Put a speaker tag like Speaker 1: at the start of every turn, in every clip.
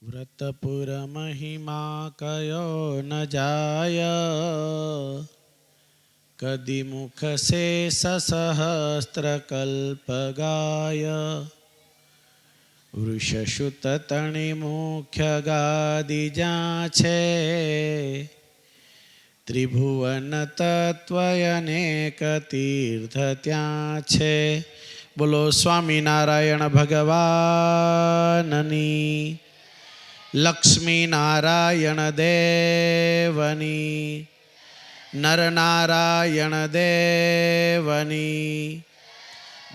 Speaker 1: व्रतपुर महिमा कयो न जाय, कदि मुख से सहस्त्र कल्प गाय। वृषसुत तणि मुख्य गादि जा छे, त्रिभुवन तत्व अनेक तीर्थ त्या छे। बोलो स्वामीनारायण भगवाननी, लक्ष्मी नारायण देवनी, नरनारायण देवनी,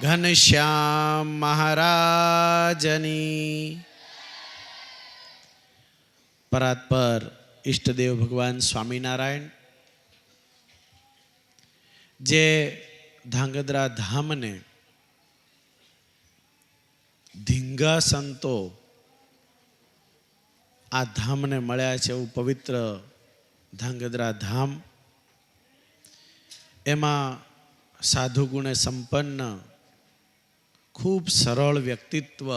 Speaker 1: घनश्याम महाराजनी। परात्पर इष्टदेव भगवान स्वामीनारायण जे धांगध्रा धाम ने धींगा संतो आ धाम ने मळ्या छे एवुं पवित्र धांगध्रा धाम। एमां साधु गुणे संपन्न खूब सरल व्यक्तित्व,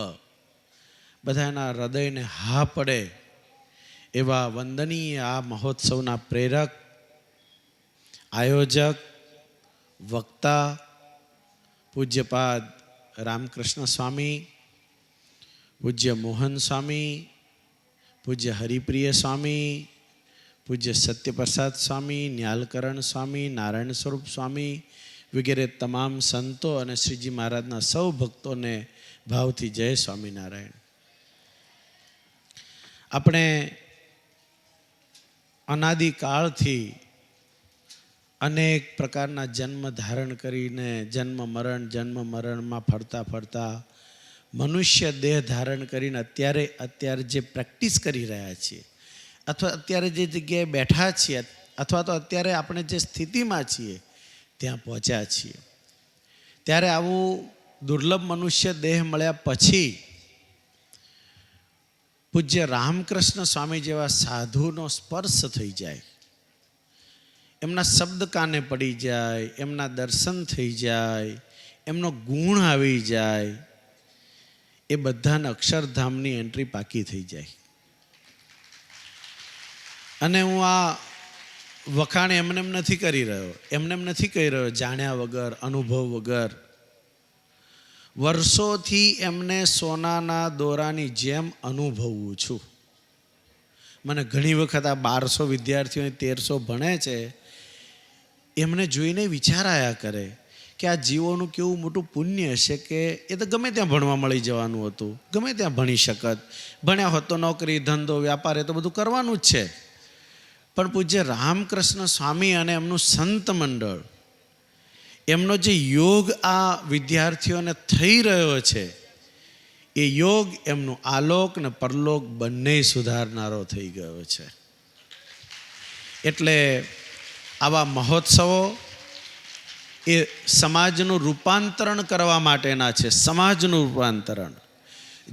Speaker 1: बधाना हृदय ने हा पड़े एवा वंदनीय आ महोत्सवना प्रेरक, आयोजक, वक्ता पूज्यपाद रामकृष्ण स्वामी, पूज्य मोहन स्वामी, पूज्य हरिप्रिय स्वामी, पूज्य सत्यप्रसाद स्वामी, न्यालकरण स्वामी, नारायण स्वरूप स्वामी वगैरह तमाम संतो और श्रीजी महाराजना सौ भक्तों ने भावथी जय स्वामीनारायण। अपने अनादि काल थी अनेक प्रकारना जन्म धारण करीने जन्म मरण में फरता फरता मनुष्य देह धारण करीने अत्यारे जे प्रेक्टिस करी रह्या छीए अथवा अत्यारे जे जग्याए बैठा छीए अथवा तो अत्यारे आपणे जे स्थितिमां छीए त्यां पहोंच्या छीए। त्यारे आवुं दुर्लभ मनुष्य देह मळ्या पछी पूज्य रामकृष्ण स्वामी जेवा साधुनो स्पर्श थई जाय, एमना शब्द काने पड़ी जाय, एमना दर्शन थई जाय, एमनो गुण आवी जाय, ए बधाने अक्षरधामनी एंट्री पाकी थई जाय। अने हूँ आ वखाण एमने एम नहीं करी रह्यो, एमने एम नहीं कही रह्यो जाण्या वगर अनुभव वगर। वर्षोथी एमने सोनाना दोरानी जेम अनुभवुं छुं। मने घणी वखत आ 1200 विद्यार्थीओ 1300 भणे छे, एमने जोईने विचार आया करे कि आ जीवोनुं केवुं मोटुं पुण्य हशे कि ए तो गमे त्यां भणवा मळी जवानुं हतुं, गमे त्यां भणी शकत, भण्या होत तो नौकरी धंधो व्यापार ए तो बधुं करवानुं ज छे। पण पूज्य रामकृष्ण स्वामी अने एमनुं संत मंडळ एमनो जे योग आ विद्यार्थीओने थई रह्यो छे ए योग एमनुं आलोक ने परलोक बंने सुधारनारो थई गयो छे। एटले आवा महोत्सवो ए समाजनुं रूपांतरण करवा माटेना छे, समाजनुं रूपांतरण,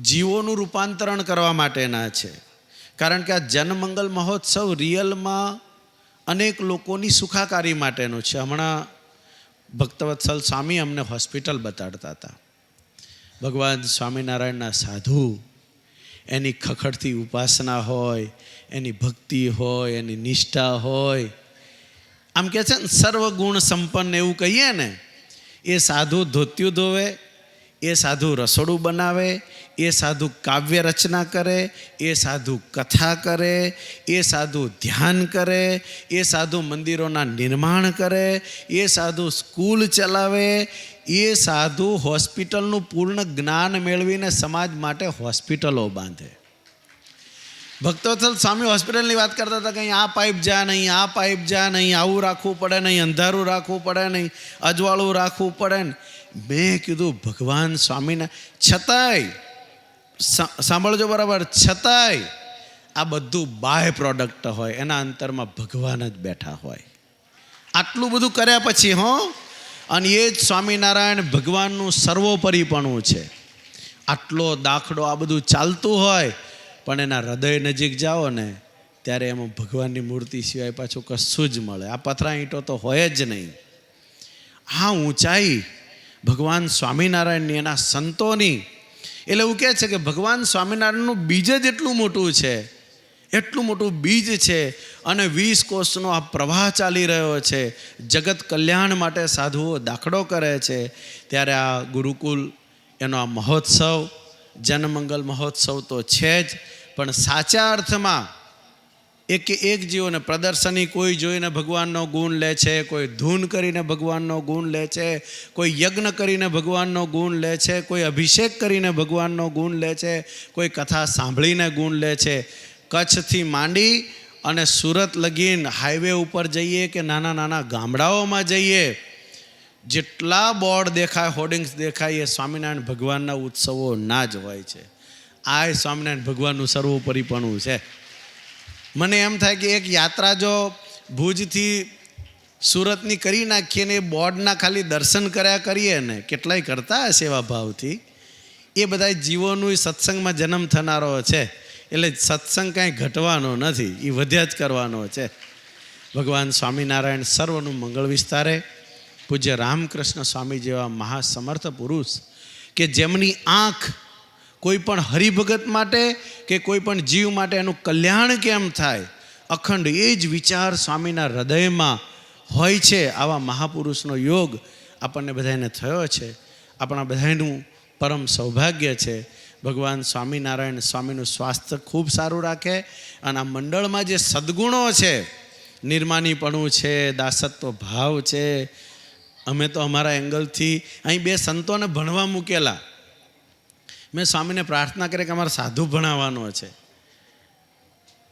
Speaker 1: जीवोनुं रूपांतरण करवा माटेना छे। कारण के आ जनमंगल महोत्सव रियल में अनेक लोकोनी सुखाकारी माटेनो छे। हमणां भक्तवत्सल स्वामी अमने हॉस्पिटल बताड़ता था। भगवान स्वामीनारायणना साधु एनी खखड़ती उपासना होय, एनी भक्ति होय, एनी निष्ठा होय, आम कहे छे सर्वगुण संपन्न एवुं कहीए ने, ए साधु धोतियुं धोवे, ए साधु रसोड़ू बनावे, ए साधु काव्य रचना करे, ए साधु कथा करे, ए साधु ध्यान करे, ए साधु मंदिरों निर्माण करे, ए साधु स्कूल चलावे, ए साधु हॉस्पिटलनु पूर्ण ज्ञान मेळवीने समाज माटे हॉस्पिटलों बांधे। भक्तवत्सल स्वामी हॉस्पिटलनी बात करता था कि आ पाइप जा नहीं, आ पाइप जा नहीं, आवुं राखवुं पड़े नहीं, अंधारूं राखवुं पड़े नहीं, अजवाळुं राखवुं पड़े। मैं कीधुं भगवान स्वामीने छतांय सांभळजो बराबर, छतांय आ बधुं बाय प्रोडक्ट होय, एना अंतरमां भगवान ज बैठा होय। आटલું બધું કર્યા પછી हो અને એ જ સ્વામિનારાયણ ભગવાનનું સર્વોપરીપણું છે। આટલો દાખલો આ બધું ચાલતું હોય પણ એના હૃદય નજીક જાઓ ને ત્યારે એમાં ભગવાનની મૂર્તિ સિવાય પાછું કશું જ મળે। આ પથરા ઈંટો તો હોય જ નહીં। આ ઊંચાઈ ભગવાન સ્વામિનારાયણની, એના સંતોની, એટલે એવું કહે છે કે ભગવાન સ્વામિનારાયણનું બીજ જ એટલું મોટું છે, એટલું મોટું બીજ છે, અને 20 કોષનો આ પ્રવાહ ચાલી રહ્યો છે. જગત કલ્યાણ માટે સાધુઓ દાખલો કરે છે. ત્યારે આ ગુરુકુલ એનો આ મહોત્સવ, જનમંગલ મહોત્સવ તો છે જ, પણ સાચા અર્થમાં એક જીવોને પ્રદર્શની કોઈ જોઈને ભગવાનનો ગુણ લે છે, કોઈ ધૂન કરીને ભગવાનનો ગુણ લે છે, કોઈ યજ્ઞ કરીને ભગવાનનો ગુણ લે છે, કોઈ અભિષેક કરીને ભગવાનનો ગુણ લે છે, કોઈ કથા સાંભળીને ગુણ લે છે. કચ્છથી માંડી અને સુરત લગીન હાઈવે ઉપર જઈએ કે નાના નાના ગામડાઓમાં જઈએ, જેટલા બોર્ડ દેખાય, હોર્ડિંગ્સ દેખાય, એ સ્વામિનારાયણ ભગવાનના ઉત્સવો ના જ હોય છે. આ સ્વામિનારાયણ ભગવાનનું સર્વોપરીપણું છે. મને એમ થાય કે એક યાત્રા જો ભુજથી સુરતની કરી નાખીએ ને એ બોર્ડના ખાલી દર્શન કર્યા કરીએ ને, કેટલાય કરતા હશે એવા ભાવથી, એ બધા જીવોનું સત્સંગમાં જન્મ થનારો છે. એટલે સત્સંગ કાંઈ ઘટવાનો નથી, એ વધ્યા જ કરવાનો છે. ભગવાન સ્વામિનારાયણ સર્વનું મંગળ વિસ્તારે. પૂજ્ય રામકૃષ્ણ સ્વામી જેવા મહાસમર્થ પુરુષ કે જેમની આંખ કોઈ પણ હરિભગત માટે કે કોઈ પણ જીવ માટે એનું કલ્યાણ કેમ થાય, અખંડ એ જ વિચાર સ્વામીના હૃદયમાં હોય છે. આવા મહાપુરુષનો યોગ આપણને બધાને થયો છે. આપણા બધાનું પરમ સૌભાગ્ય છે. ભગવાન સ્વામિનારાયણ સ્વામીનું સ્વાસ્થ્ય ખૂબ સારું રાખે, અને આ મંડળમાં જે સદ્ગુણો છે, નિર્માનીપણું છે, દાસત્વ ભાવ છે. અમે તો અમારા એંગલથી અહીં 2 સંતોને ભણવા મૂકેલા. મેં સ્વામીને પ્રાર્થના કરી કે અમારે સાધુ ભણાવવાનો છે.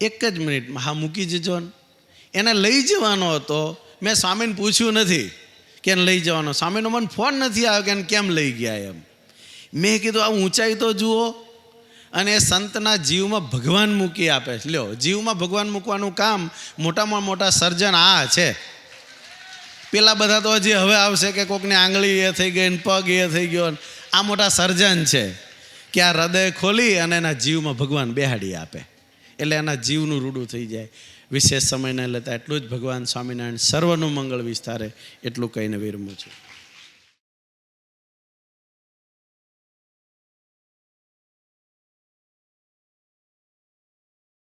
Speaker 1: 1 જ મિનિટમાં હા મૂકી જજો ને. એને લઈ જવાનો હતો. મેં સ્વામીને પૂછ્યું નથી કે એને લઈ જવાનો. સ્વામીનો મને ફોન નથી આવ્યો કે એને કેમ લઈ ગયા એમ. મેં કીધું આ ઊંચાઈ તો જુઓ, અને એ સંતના જીવમાં ભગવાન મૂકી આપે. લ્યો, જીવમાં ભગવાન મૂકવાનું કામ મોટામાં મોટા સર્જન આ છે. પેલા બધા તો હજી હવે આવશે કે કોકની આંગળી એ થઈ ગઈ, પગ એ થઈ ગયો. આ મોટા સર્જન છે કે આ હૃદય ખોલી અને એના જીવમાં ભગવાન બેહાડી આપે, એટલે એના જીવનું રૂડું થઈ જાય. વિશેષ સમય ન લેતા એટલું જ ભગવાન સ્વામિનારાયણ સર્વનું મંગળ વિસ્તારે એટલું કહીને વિરમું છું.